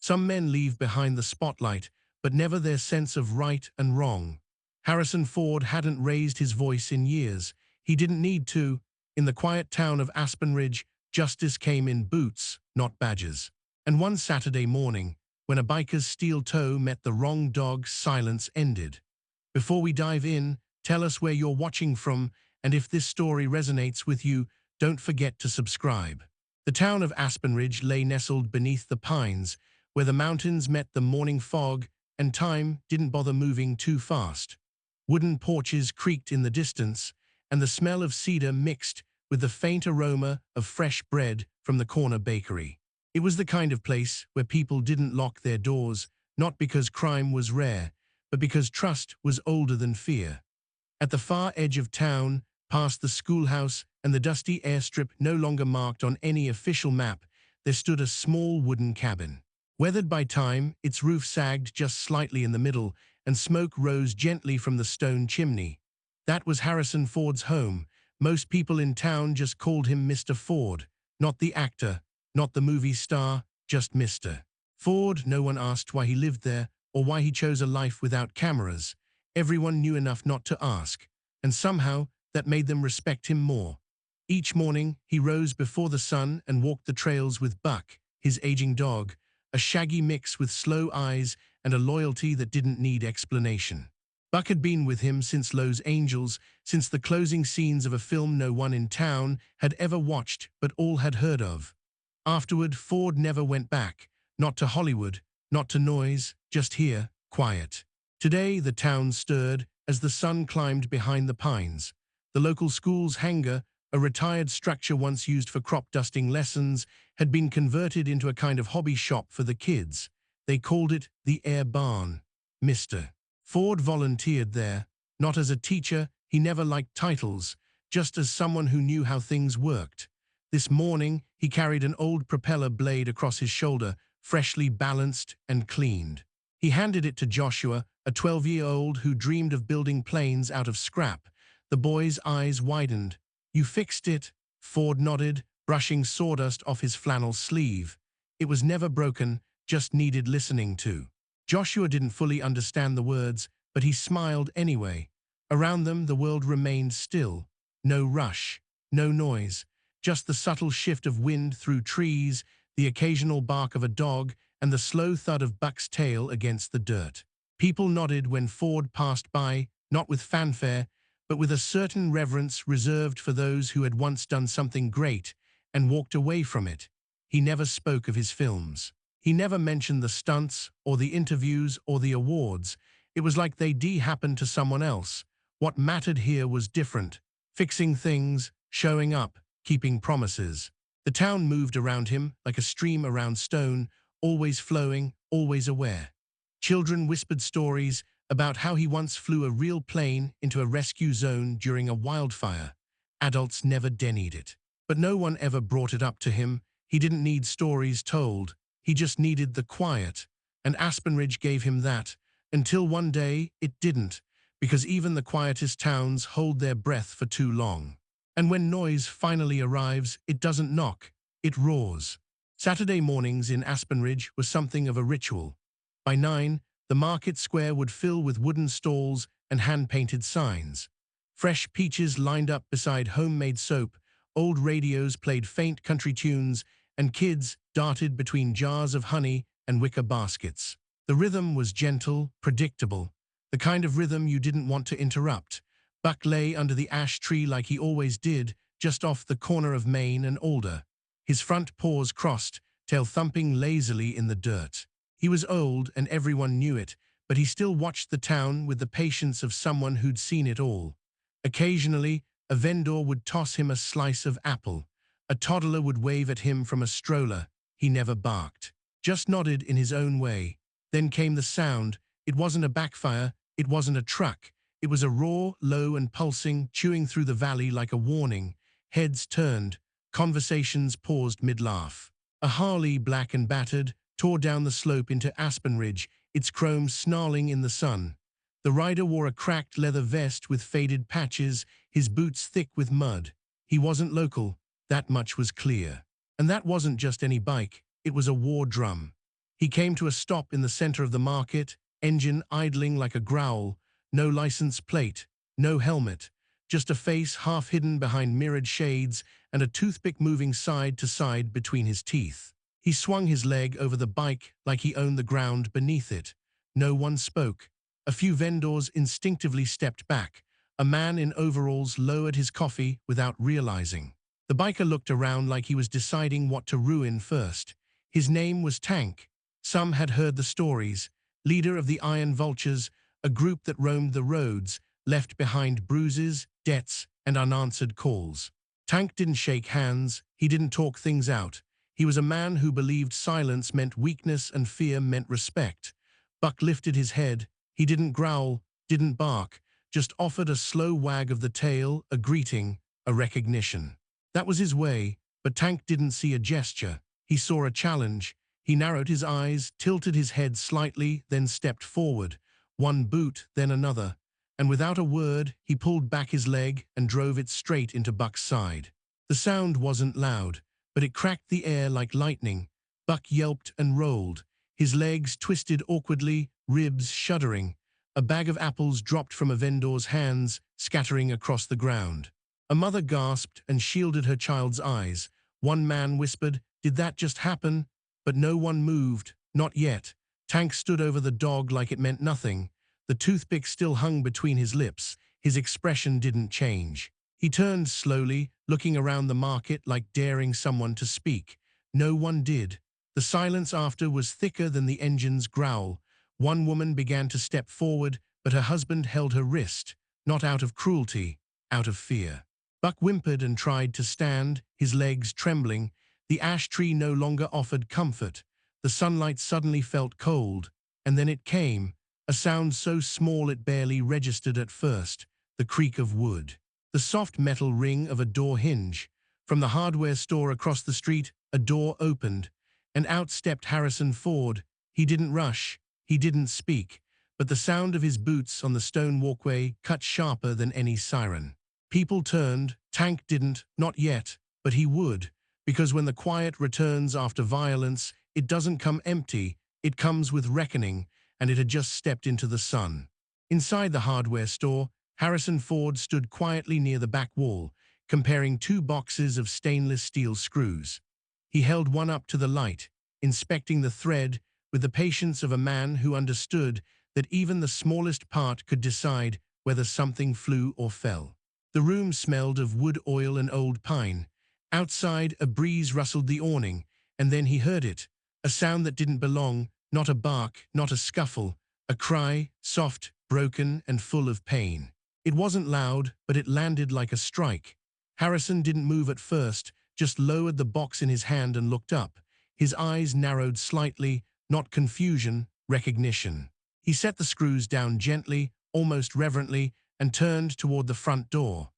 Some men leave behind the spotlight, but never their sense of right and wrong. Harrison Ford hadn't raised his voice in years. He didn't need to. In the quiet town of Aspen Ridge, justice came in boots, not badges. And one Saturday morning, when a biker's steel toe met the wrong dog, silence ended. Before we dive in, tell us where you're watching from, and if this story resonates with you, don't forget to subscribe. The town of Aspen Ridge lay nestled beneath the pines, where the mountains met the morning fog, and time didn't bother moving too fast. Wooden porches creaked in the distance, and the smell of cedar mixed with the faint aroma of fresh bread from the corner bakery. It was the kind of place where people didn't lock their doors, not because crime was rare, but because trust was older than fear. At the far edge of town, past the schoolhouse and the dusty airstrip no longer marked on any official map, there stood a small wooden cabin. Weathered by time, its roof sagged just slightly in the middle, and smoke rose gently from the stone chimney. That was Harrison Ford's home. Most people in town just called him Mr. Ford, not the actor, not the movie star, just Mr. Ford. No one asked why he lived there or why he chose a life without cameras. Everyone knew enough not to ask, and somehow that made them respect him more. Each morning, he rose before the sun and walked the trails with Buck, his aging dog, a shaggy mix with slow eyes and a loyalty that didn't need explanation. Buck had been with him since Los Angeles, since the closing scenes of a film no one in town had ever watched but all had heard of. Afterward, Ford never went back, not to Hollywood, not to noise, just here, quiet. Today, the town stirred as the sun climbed behind the pines. The local school's hangar, a retired structure once used for crop dusting lessons, had been converted into a kind of hobby shop for the kids. They called it the Air Barn. Mr. Ford volunteered there, not as a teacher, he never liked titles, just as someone who knew how things worked. This morning, he carried an old propeller blade across his shoulder, freshly balanced and cleaned. He handed it to Joshua, a 12-year-old who dreamed of building planes out of scrap. The boy's eyes widened. "You fixed it?" Ford nodded, brushing sawdust off his flannel sleeve. It was never broken, just needed listening to. Joshua didn't fully understand the words, but he smiled anyway. Around them, the world remained still. No rush, no noise, just the subtle shift of wind through trees, the occasional bark of a dog, and the slow thud of Buck's tail against the dirt. People nodded when Ford passed by, not with fanfare, but with a certain reverence reserved for those who had once done something great and walked away from it. He never spoke of his films. He never mentioned the stunts or the interviews or the awards. It was like they'd happened to someone else. What mattered here was different. Fixing things, showing up, keeping promises. The town moved around him like a stream around stone, always flowing, always aware. Children whispered stories about how he once flew a real plane into a rescue zone during a wildfire. Adults never denied it. But no one ever brought it up to him. He didn't need stories told. He just needed the quiet. And Aspen Ridge gave him that, until one day it didn't, because even the quietest towns hold their breath for too long. And when noise finally arrives, it doesn't knock, it roars. Saturday mornings in Aspen Ridge were something of a ritual. By 9, the market square would fill with wooden stalls and hand-painted signs. Fresh peaches lined up beside homemade soap, old radios played faint country tunes, and kids darted between jars of honey and wicker baskets. The rhythm was gentle, predictable, the kind of rhythm you didn't want to interrupt. Buck lay under the ash tree like he always did, just off the corner of Main and Alder. His front paws crossed, tail thumping lazily in the dirt. He was old and everyone knew it, but he still watched the town with the patience of someone who'd seen it all. Occasionally, a vendor would toss him a slice of apple. A toddler would wave at him from a stroller. He never barked, just nodded in his own way. Then came the sound. It wasn't a backfire, it wasn't a truck. It was a raw, low and pulsing, chewing through the valley like a warning. Heads turned, conversations paused mid-laugh. A Harley, black and battered, tore down the slope into Aspen Ridge, its chrome snarling in the sun. The rider wore a cracked leather vest with faded patches, his boots thick with mud. He wasn't local, that much was clear. And that wasn't just any bike, it was a war drum. He came to a stop in the center of the market, engine idling like a growl, no license plate, no helmet, just a face half hidden behind mirrored shades and a toothpick moving side to side between his teeth. He swung his leg over the bike like he owned the ground beneath it. No one spoke. A few vendors instinctively stepped back. A man in overalls lowered his coffee without realizing. The biker looked around like he was deciding what to ruin first. His name was Tank. Some had heard the stories. Leader of the Iron Vultures, a group that roamed the roads, left behind bruises, debts, and unanswered calls. Tank didn't shake hands. He didn't talk things out. He was a man who believed silence meant weakness and fear meant respect. Buck lifted his head. He didn't growl, didn't bark, just offered a slow wag of the tail, a greeting, a recognition. That was his way, but Tank didn't see a gesture. He saw a challenge. He narrowed his eyes, tilted his head slightly, then stepped forward. One boot, then another. And without a word, he pulled back his leg and drove it straight into Buck's side. The sound wasn't loud, but it cracked the air like lightning. Buck yelped and rolled. His legs twisted awkwardly, ribs shuddering. A bag of apples dropped from a vendor's hands, scattering across the ground. A mother gasped and shielded her child's eyes. One man whispered, "Did that just happen?" But no one moved, not yet. Tank stood over the dog like it meant nothing. The toothpick still hung between his lips. His expression didn't change. He turned slowly, looking around the market like daring someone to speak. No one did. The silence after was thicker than the engine's growl. One woman began to step forward, but her husband held her wrist, not out of cruelty, out of fear. Buck whimpered and tried to stand, his legs trembling. The ash tree no longer offered comfort. The sunlight suddenly felt cold, and then it came, a sound so small it barely registered at first, the creak of wood. The soft metal ring of a door hinge. From the hardware store across the street, a door opened, and out stepped Harrison Ford. He didn't rush, he didn't speak, but the sound of his boots on the stone walkway cut sharper than any siren. People turned. Tank didn't, not yet, but he would, because when the quiet returns after violence, it doesn't come empty, it comes with reckoning, and it had just stepped into the sun. Inside the hardware store, Harrison Ford stood quietly near the back wall, comparing two boxes of stainless steel screws. He held one up to the light, inspecting the thread with the patience of a man who understood that even the smallest part could decide whether something flew or fell. The room smelled of wood oil and old pine. Outside, a breeze rustled the awning, and then he heard it, a sound that didn't belong, not a bark, not a scuffle, a cry, soft, broken, and full of pain. It wasn't loud, but it landed like a strike. Harrison didn't move at first, just lowered the box in his hand and looked up. His eyes narrowed slightly, not confusion, recognition. He set the screws down gently, almost reverently, and turned toward the front door.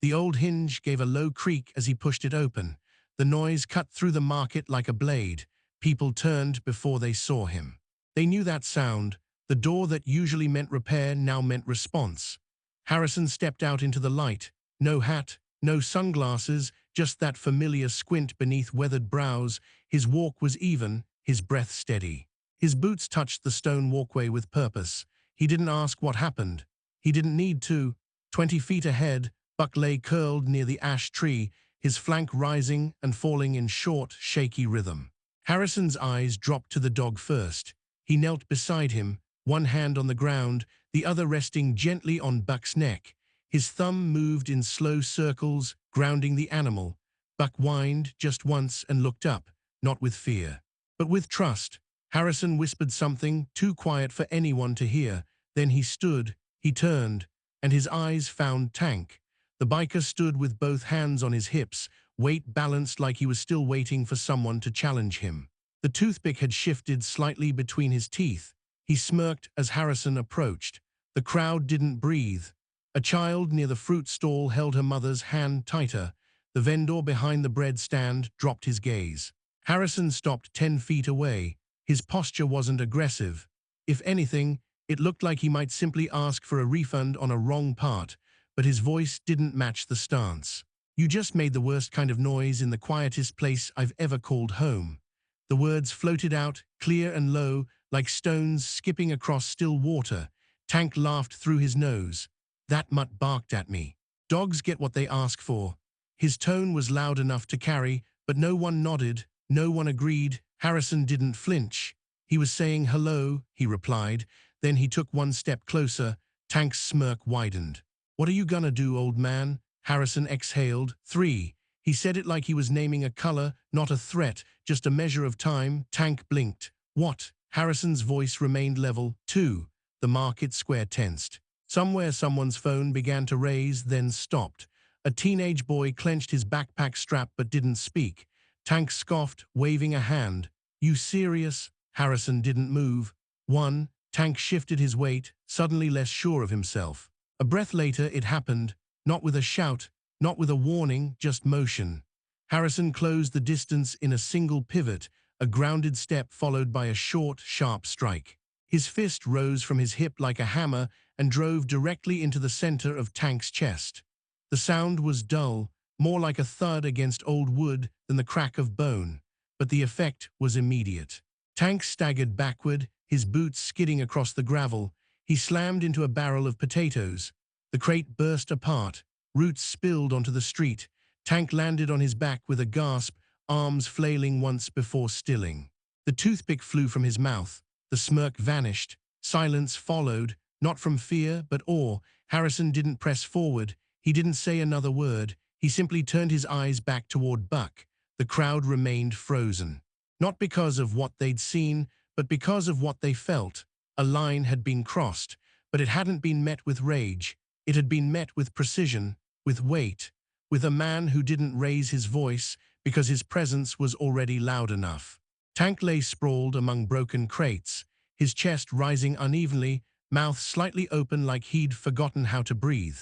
The old hinge gave a low creak as he pushed it open. The noise cut through the market like a blade. People turned before they saw him. They knew that sound. The door that usually meant repair now meant response. Harrison stepped out into the light. No hat, no sunglasses, just that familiar squint beneath weathered brows. His walk was even, his breath steady. His boots touched the stone walkway with purpose. He didn't ask what happened. He didn't need to. 20 feet ahead, Buck lay curled near the ash tree, his flank rising and falling in short, shaky rhythm. Harrison's eyes dropped to the dog first. He knelt beside him, one hand on the ground, the other resting gently on Buck's neck. His thumb moved in slow circles, grounding the animal. Buck whined just once and looked up, not with fear, but with trust. Harrison whispered something, too quiet for anyone to hear. Then he stood, he turned, and his eyes found Tank. The biker stood with both hands on his hips, weight balanced like he was still waiting for someone to challenge him. The toothpick had shifted slightly between his teeth. He smirked as Harrison approached. The crowd didn't breathe. A child near the fruit stall held her mother's hand tighter. The vendor behind the bread stand dropped his gaze. Harrison stopped 10 feet away. His posture wasn't aggressive. If anything, it looked like he might simply ask for a refund on a wrong part, but his voice didn't match the stance. "You just made the worst kind of noise in the quietest place I've ever called home." The words floated out, clear and low, like stones skipping across still water. Tank laughed through his nose. That mutt barked at me. Dogs get what they ask for. His tone was loud enough to carry, but no one nodded, no one agreed. Harrison didn't flinch. He was saying hello, he replied. Then he took one step closer. Tank's smirk widened. What are you gonna do, old man? Harrison exhaled. 3. He said it like he was naming a color, not a threat, just a measure of time. Tank blinked. What? Harrison's voice remained level. 2. The market square tensed. Somewhere someone's phone began to raise, then stopped. A teenage boy clenched his backpack strap but didn't speak. Tank scoffed, waving a hand. You serious? Harrison didn't move. 1. Tank shifted his weight, suddenly less sure of himself. A breath later it happened, not with a shout, not with a warning, just motion. Harrison closed the distance in a single pivot, a grounded step followed by a short, sharp strike. His fist rose from his hip like a hammer and drove directly into the center of Tank's chest. The sound was dull, more like a thud against old wood than the crack of bone, but the effect was immediate. Tank staggered backward, his boots skidding across the gravel. He slammed into a barrel of potatoes. The crate burst apart. Roots spilled onto the street. Tank landed on his back with a gasp, arms flailing once before stilling. The toothpick flew from his mouth. The smirk vanished. Silence followed, not from fear but awe. Harrison didn't press forward. He didn't say another word. He simply turned his eyes back toward Buck. The crowd remained frozen. Not because of what they'd seen, but because of what they felt. A line had been crossed, but it hadn't been met with rage. It had been met with precision, with weight, with a man who didn't raise his voice because his presence was already loud enough. Tank lay sprawled among broken crates, his chest rising unevenly, mouth slightly open like he'd forgotten how to breathe.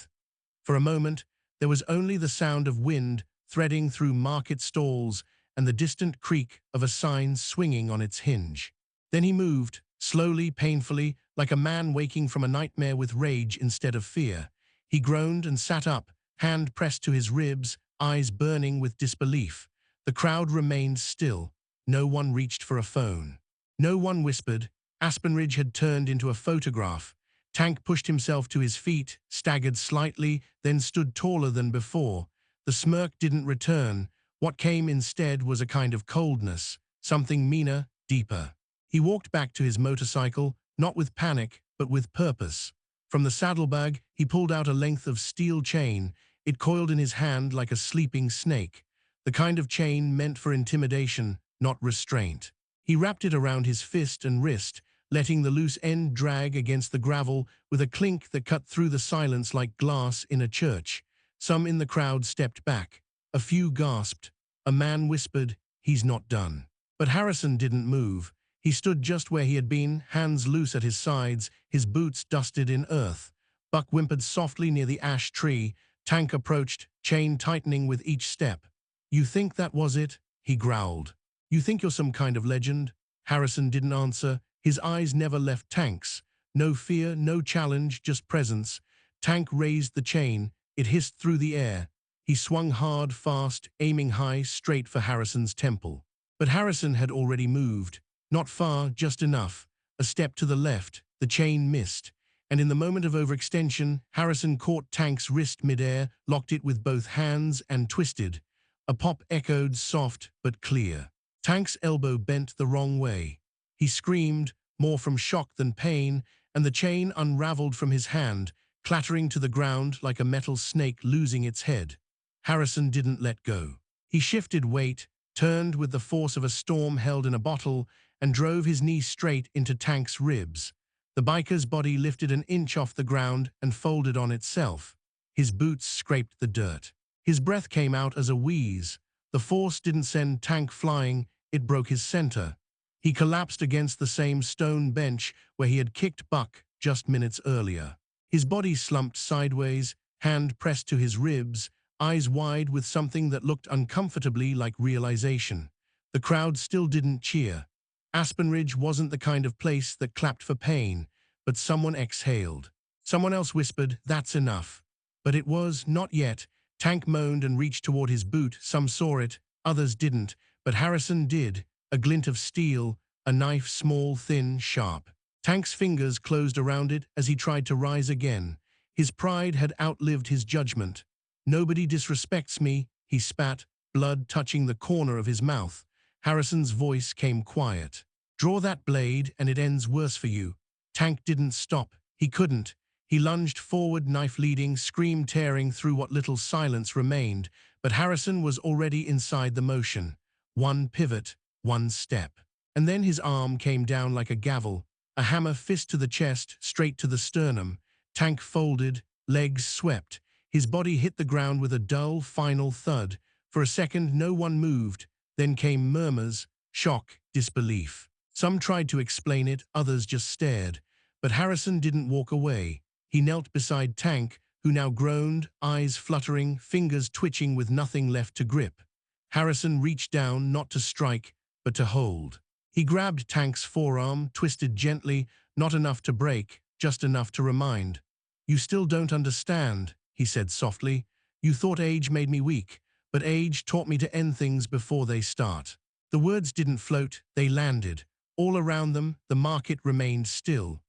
For a moment, there was only the sound of wind threading through market stalls and the distant creak of a sign swinging on its hinge. Then he moved, slowly, painfully, like a man waking from a nightmare with rage instead of fear. He groaned and sat up, hand pressed to his ribs, eyes burning with disbelief. The crowd remained still. No one reached for a phone. No one whispered. Aspenridge had turned into a photograph. Tank pushed himself to his feet, staggered slightly, then stood taller than before. The smirk didn't return. What came instead was a kind of coldness, something meaner, deeper. He walked back to his motorcycle, not with panic, but with purpose. From the saddlebag, he pulled out a length of steel chain. It coiled in his hand like a sleeping snake, the kind of chain meant for intimidation, not restraint. He wrapped it around his fist and wrist, letting the loose end drag against the gravel with a clink that cut through the silence like glass in a church. Some in the crowd stepped back. A few gasped. A man whispered, "He's not done." But Harrison didn't move. He stood just where he had been, hands loose at his sides, his boots dusted in earth. Buck whimpered softly near the ash tree. Tank approached, chain tightening with each step. "You think that was it?" he growled. "You think you're some kind of legend?" Harrison didn't answer. His eyes never left Tank's. No fear, no challenge, just presence. Tank raised the chain. It hissed through the air. He swung hard, fast, aiming high, straight for Harrison's temple. But Harrison had already moved. Not far, just enough. A step to the left, the chain missed. And in the moment of overextension, Harrison caught Tank's wrist midair, locked it with both hands, and twisted. A pop echoed, soft but clear. Tank's elbow bent the wrong way. He screamed, more from shock than pain, and the chain unraveled from his hand, clattering to the ground like a metal snake losing its head. Harrison didn't let go. He shifted weight, turned with the force of a storm held in a bottle, and drove his knee straight into Tank's ribs. The biker's body lifted an inch off the ground and folded on itself. His boots scraped the dirt. His breath came out as a wheeze. The force didn't send Tank flying, it broke his center. He collapsed against the same stone bench where he had kicked Buck just minutes earlier. His body slumped sideways, hand pressed to his ribs, eyes wide with something that looked uncomfortably like realization. The crowd still didn't cheer. Aspenridge wasn't the kind of place that clapped for pain, but someone exhaled. Someone else whispered, "That's enough." But it was not yet. Tank moaned and reached toward his boot. Some saw it, others didn't, but Harrison did. a glint of steel, a knife small, thin, sharp. Tank's fingers closed around it as he tried to rise again. His pride had outlived his judgment. "Nobody disrespects me," he spat, blood touching the corner of his mouth. Harrison's voice came quiet. "Draw that blade and it ends worse for you." Tank didn't stop. He couldn't. He lunged forward, knife leading, scream tearing through what little silence remained, but Harrison was already inside the motion. One pivot, one step. And then his arm came down like a gavel, a hammer fist to the chest, straight to the sternum. Tank folded, legs swept. His body hit the ground with a dull, final thud. For a second, no one moved. Then came murmurs, shock, disbelief. Some tried to explain it, others just stared. But Harrison didn't walk away. He knelt beside Tank, who now groaned, eyes fluttering, fingers twitching with nothing left to grip. Harrison reached down, not to strike, but to hold. He grabbed Tank's forearm, twisted gently, not enough to break, just enough to remind. "You still don't understand," he said softly. "You thought age made me weak, but age taught me to end things before they start." The words didn't float, they landed. All around them, the market remained still.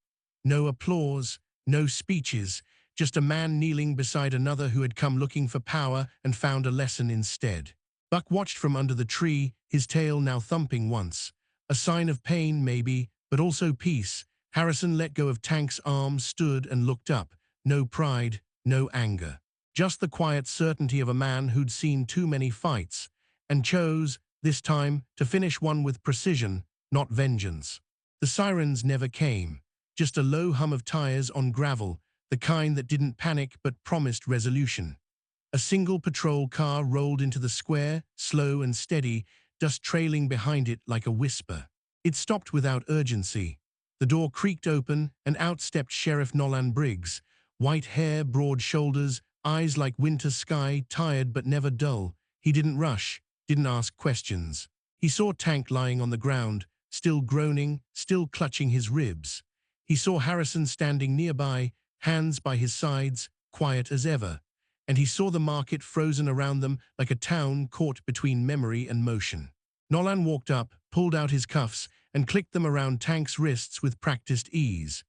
No applause, no speeches, just a man kneeling beside another who had come looking for power and found a lesson instead. Buck watched from under the tree, his tail now thumping once. A sign of pain, maybe, but also peace. Harrison let go of Tank's arm, stood and looked up. No pride, no anger. Just the quiet certainty of a man who'd seen too many fights, and chose, this time, to finish one with precision, not vengeance. The sirens never came. Just a low hum of tires on gravel, the kind that didn't panic but promised resolution. A single patrol car rolled into the square, slow and steady, dust trailing behind it like a whisper. It stopped without urgency. The door creaked open, and out stepped Sheriff Nolan Briggs. White hair, broad shoulders, eyes like winter sky, tired but never dull. He didn't rush, didn't ask questions. He saw Tank lying on the ground, still groaning, still clutching his ribs. He saw Harrison standing nearby, hands by his sides, quiet as ever. And he saw the market frozen around them like a town caught between memory and motion. Nolan walked up, pulled out his cuffs, and clicked them around Tank's wrists with practiced ease.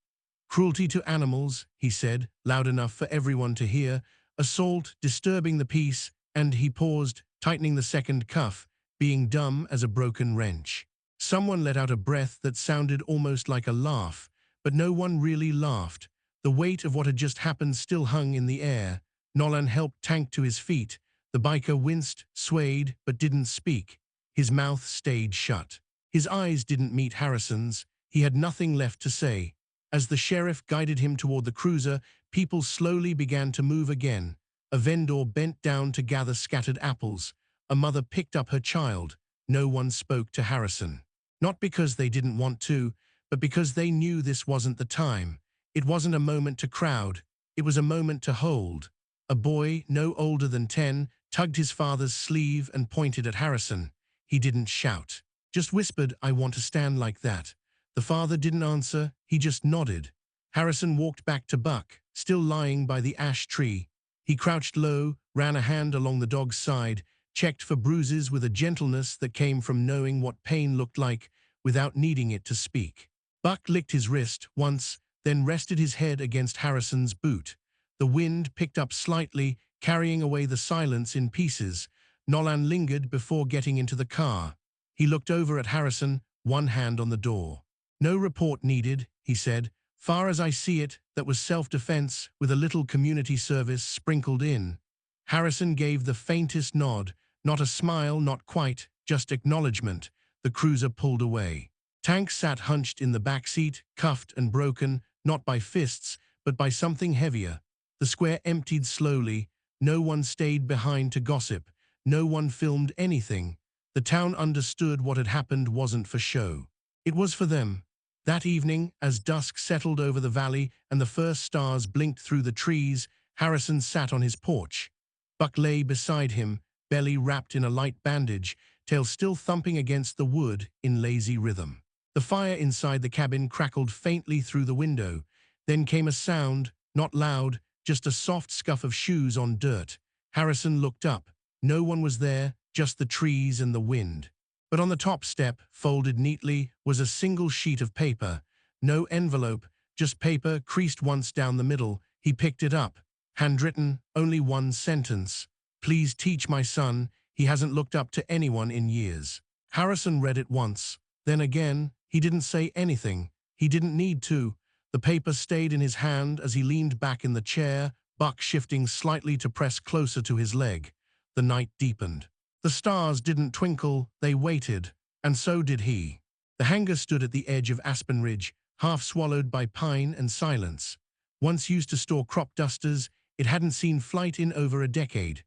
"Cruelty to animals," he said, loud enough for everyone to hear. "Assault, disturbing the peace," and he paused, tightening the second cuff, being dumb as a broken wrench. Someone let out a breath that sounded almost like a laugh, but no one really laughed. The weight of what had just happened still hung in the air. Nolan helped Tank to his feet. The biker winced, swayed, but didn't speak. His mouth stayed shut. His eyes didn't meet Harrison's. He had nothing left to say. As the sheriff guided him toward the cruiser, people slowly began to move again. A vendor bent down to gather scattered apples. A mother picked up her child. No one spoke to Harrison. Not because they didn't want to, but because they knew this wasn't the time. It wasn't a moment to crowd. It was a moment to hold. A boy, no older than 10, tugged his father's sleeve and pointed at Harrison. He didn't shout, just whispered, "I want to stand like that." The father didn't answer, he just nodded. Harrison walked back to Buck, still lying by the ash tree. He crouched low, ran a hand along the dog's side, checked for bruises with a gentleness that came from knowing what pain looked like without needing it to speak. Buck licked his wrist once, then rested his head against Harrison's boot. The wind picked up slightly, carrying away the silence in pieces. Nolan lingered before getting into the car. He looked over at Harrison, one hand on the door. "No report needed," he said. "Far as I see it, that was self-defense with a little community service sprinkled in." Harrison gave the faintest nod, not a smile, not quite, just acknowledgement. The cruiser pulled away. Tank sat hunched in the back seat, cuffed and broken, not by fists, but by something heavier. The square emptied slowly. No one stayed behind to gossip. No one filmed anything. The town understood what had happened wasn't for show. It was for them. That evening, as dusk settled over the valley and the first stars blinked through the trees, Harrison sat on his porch. Buck lay beside him, belly wrapped in a light bandage, tail still thumping against the wood in lazy rhythm. The fire inside the cabin crackled faintly through the window. Then came a sound, not loud, just a soft scuff of shoes on dirt. Harrison looked up. No one was there, just the trees and the wind. But on the top step, folded neatly, was a single sheet of paper. No envelope, just paper creased once down the middle. He picked it up. Handwritten, only one sentence. "Please teach my son. He hasn't looked up to anyone in years." Harrison read it once. Then again, he didn't say anything. He didn't need to. The paper stayed in his hand as he leaned back in the chair, Buck shifting slightly to press closer to his leg. The night deepened. The stars didn't twinkle, they waited, and so did he. The hangar stood at the edge of Aspen Ridge, half swallowed by pine and silence. Once used to store crop dusters, it hadn't seen flight in over a decade.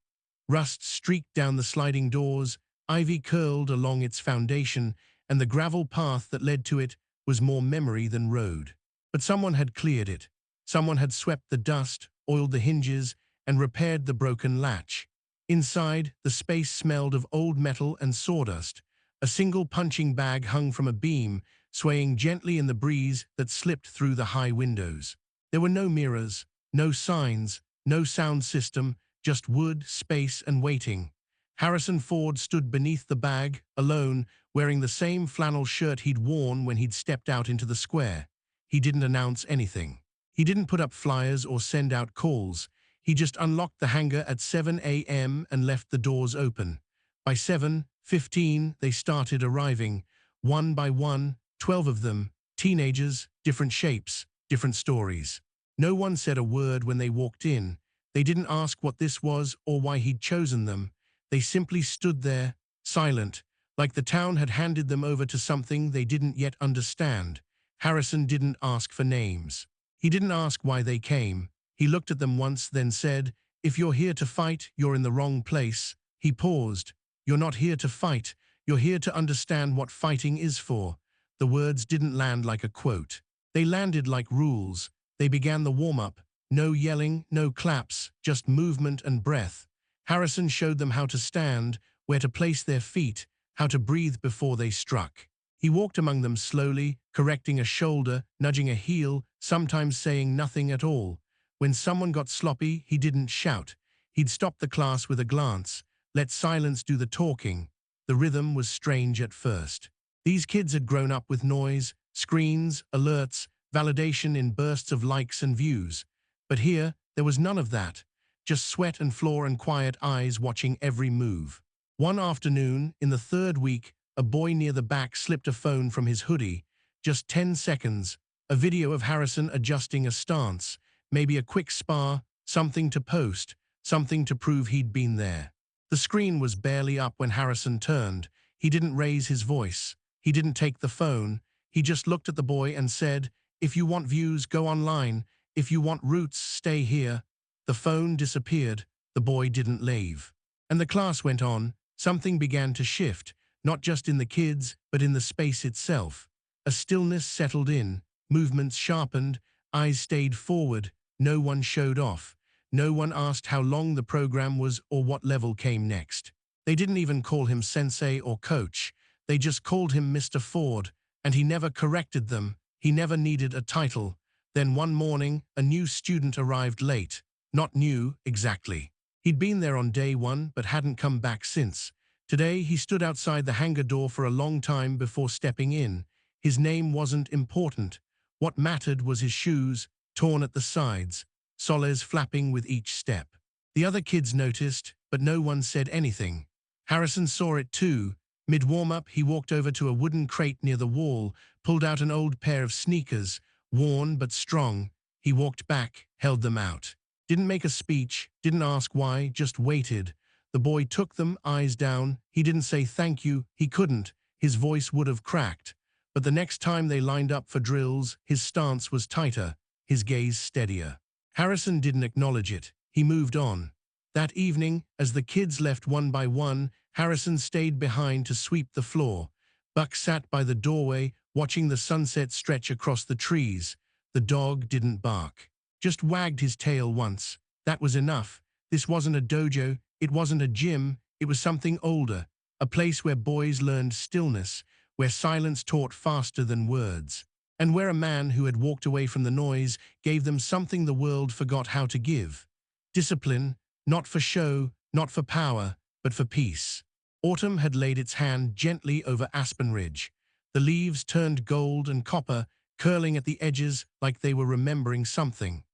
Rust streaked down the sliding doors, ivy curled along its foundation, and the gravel path that led to it was more memory than road. But someone had cleared it. Someone had swept the dust, oiled the hinges, and repaired the broken latch. Inside, the space smelled of old metal and sawdust. A single punching bag hung from a beam, swaying gently in the breeze that slipped through the high windows. There were no mirrors, no signs, no sound system, just wood, space, and waiting. Harrison Ford stood beneath the bag, alone, wearing the same flannel shirt he'd worn when he'd stepped out into the square. He didn't announce anything. He didn't put up flyers or send out calls. He just unlocked the hangar at 7 a.m. and left the doors open. By 7:15, they started arriving. One by one, 12 of them, teenagers, different shapes, different stories. No one said a word when they walked in. They didn't ask what this was or why he'd chosen them. They simply stood there, silent, like the town had handed them over to something they didn't yet understand. Harrison didn't ask for names. He didn't ask why they came. He looked at them once, then said, "If you're here to fight, you're in the wrong place." He paused. "You're not here to fight. You're here to understand what fighting is for." The words didn't land like a quote. They landed like rules. They began the warm-up. No yelling, no claps, just movement and breath. Harrison showed them how to stand, where to place their feet, how to breathe before they struck. He walked among them slowly, correcting a shoulder, nudging a heel, sometimes saying nothing at all. When someone got sloppy, he didn't shout. He'd stop the class with a glance, let silence do the talking. The rhythm was strange at first. These kids had grown up with noise, screens, alerts, validation in bursts of likes and views. But here, there was none of that. Just sweat and floor and quiet eyes watching every move. One afternoon, in the third week, a boy near the back slipped a phone from his hoodie. Just 10 seconds, a video of Harrison adjusting a stance, maybe a quick spar, something to post, something to prove he'd been there. The screen was barely up when Harrison turned. He didn't raise his voice. He didn't take the phone. He just looked at the boy and said, "If you want views, go online. If you want roots, stay here." The phone disappeared. The boy didn't leave. And the class went on. Something began to shift, not just in the kids, but in the space itself. A stillness settled in, movements sharpened, eyes stayed forward, no one showed off. No one asked how long the program was or what level came next. They didn't even call him sensei or coach. They just called him Mr. Ford, and he never corrected them. He never needed a title. Then one morning, a new student arrived late. Not new, exactly. He'd been there on day one, but hadn't come back since. Today, he stood outside the hangar door for a long time before stepping in. His name wasn't important. What mattered was his shoes, torn at the sides, soles flapping with each step. The other kids noticed, but no one said anything. Harrison saw it too. Mid-warm-up, he walked over to a wooden crate near the wall, pulled out an old pair of sneakers, worn but strong. He walked back, held them out. Didn't make a speech, didn't ask why, just waited. The boy took them, eyes down. He didn't say thank you, he couldn't. His voice would have cracked. But the next time they lined up for drills, his stance was tighter, his gaze steadier. Harrison didn't acknowledge it. He moved on. That evening, as the kids left one by one, Harrison stayed behind to sweep the floor. Buck sat by the doorway, watching the sunset stretch across the trees. The dog didn't bark. Just wagged his tail once. That was enough. This wasn't a dojo, it wasn't a gym, it was something older. A place where boys learned stillness, where silence taught faster than words, and where a man who had walked away from the noise gave them something the world forgot how to give. Discipline, not for show, not for power, but for peace. Autumn had laid its hand gently over Aspen Ridge. The leaves turned gold and copper, curling at the edges like they were remembering something.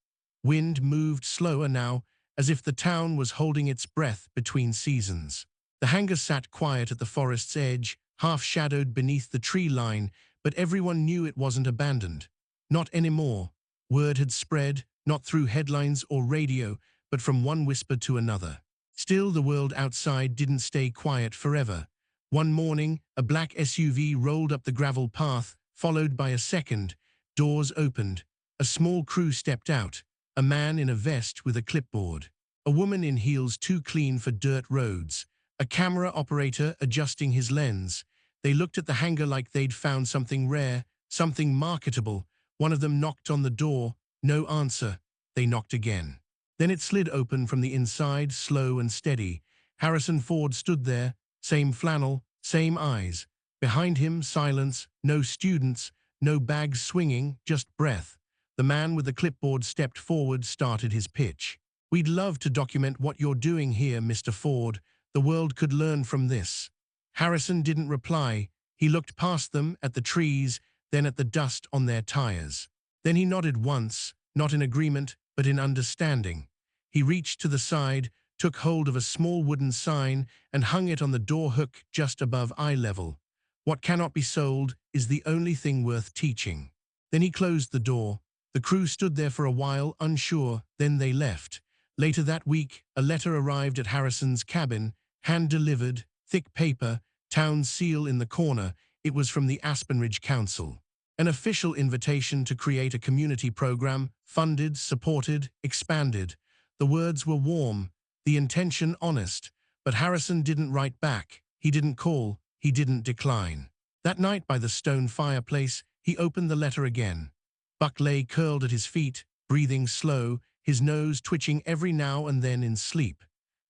Wind moved slower now, as if the town was holding its breath between seasons. The hangar sat quiet at the forest's edge, half-shadowed beneath the tree line, but everyone knew it wasn't abandoned. Not anymore. Word had spread, not through headlines or radio, but from one whisper to another. Still, the world outside didn't stay quiet forever. One morning, a black SUV rolled up the gravel path, followed by a second. Doors opened. A small crew stepped out. A man in a vest with a clipboard. A woman in heels too clean for dirt roads. A camera operator adjusting his lens. They looked at the hangar like they'd found something rare, something marketable. One of them knocked on the door. No answer. They knocked again. Then it slid open from the inside, slow and steady. Harrison Ford stood there, same flannel, same eyes. Behind him, silence, no students, no bags swinging, just breath. The man with the clipboard stepped forward, started his pitch. "We'd love to document what you're doing here, Mr. Ford. The world could learn from this." Harrison didn't reply. He looked past them, at the trees, then at the dust on their tires. Then he nodded once, not in agreement, but in understanding. He reached to the side, took hold of a small wooden sign, and hung it on the door hook just above eye level. "What cannot be sold is the only thing worth teaching." Then he closed the door. The crew stood there for a while, unsure, then they left. Later that week, a letter arrived at Harrison's cabin, hand-delivered, thick paper, town seal in the corner. It was from the Aspen Ridge Council. An official invitation to create a community program, funded, supported, expanded. The words were warm, the intention honest, but Harrison didn't write back. He didn't call, he didn't decline. That night by the stone fireplace, he opened the letter again. Buck lay curled at his feet, breathing slow, his nose twitching every now and then in sleep.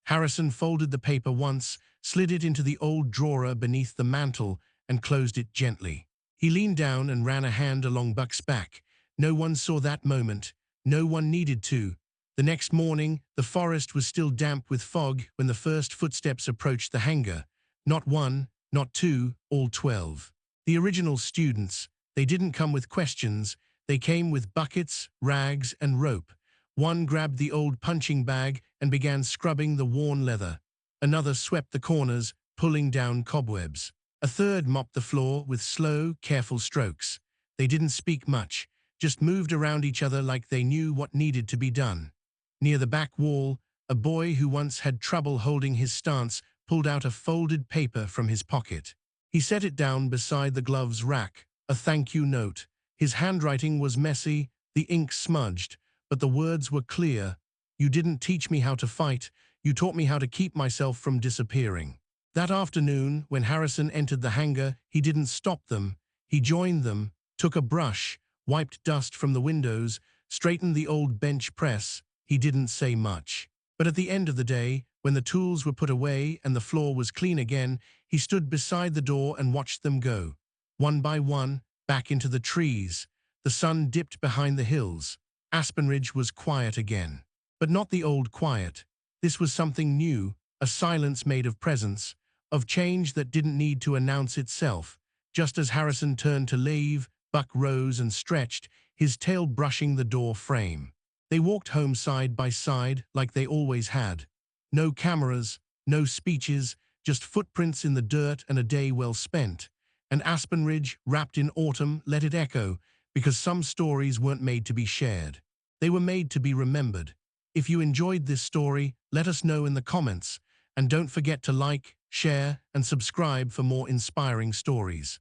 Harrison folded the paper once, slid it into the old drawer beneath the mantel, and closed it gently. He leaned down and ran a hand along Buck's back. No one saw that moment. No one needed to. The next morning, the forest was still damp with fog when the first footsteps approached the hangar. Not one, not two, all 12. The original students. They didn't come with questions. They came with buckets, rags, and rope. One grabbed the old punching bag and began scrubbing the worn leather. Another swept the corners, pulling down cobwebs. A third mopped the floor with slow, careful strokes. They didn't speak much, just moved around each other like they knew what needed to be done. Near the back wall, a boy who once had trouble holding his stance pulled out a folded paper from his pocket. He set it down beside the gloves rack, a thank you note. His handwriting was messy, the ink smudged, but the words were clear. "You didn't teach me how to fight, you taught me how to keep myself from disappearing." That afternoon, when Harrison entered the hangar, he didn't stop them. He joined them, took a brush, wiped dust from the windows, straightened the old bench press. He didn't say much. But at the end of the day, when the tools were put away and the floor was clean again, he stood beside the door and watched them go. One by one, back into the trees. The sun dipped behind the hills. Aspen Ridge was quiet again. But not the old quiet. This was something new, a silence made of presence, of change that didn't need to announce itself. Just as Harrison turned to leave, Buck rose and stretched, his tail brushing the door frame. They walked home side by side like they always had. No cameras, no speeches, just footprints in the dirt and a day well spent. And Aspen Ridge, wrapped in autumn, let it echo, because some stories weren't made to be shared. They were made to be remembered. If you enjoyed this story, let us know in the comments. And don't forget to like, share, and subscribe for more inspiring stories.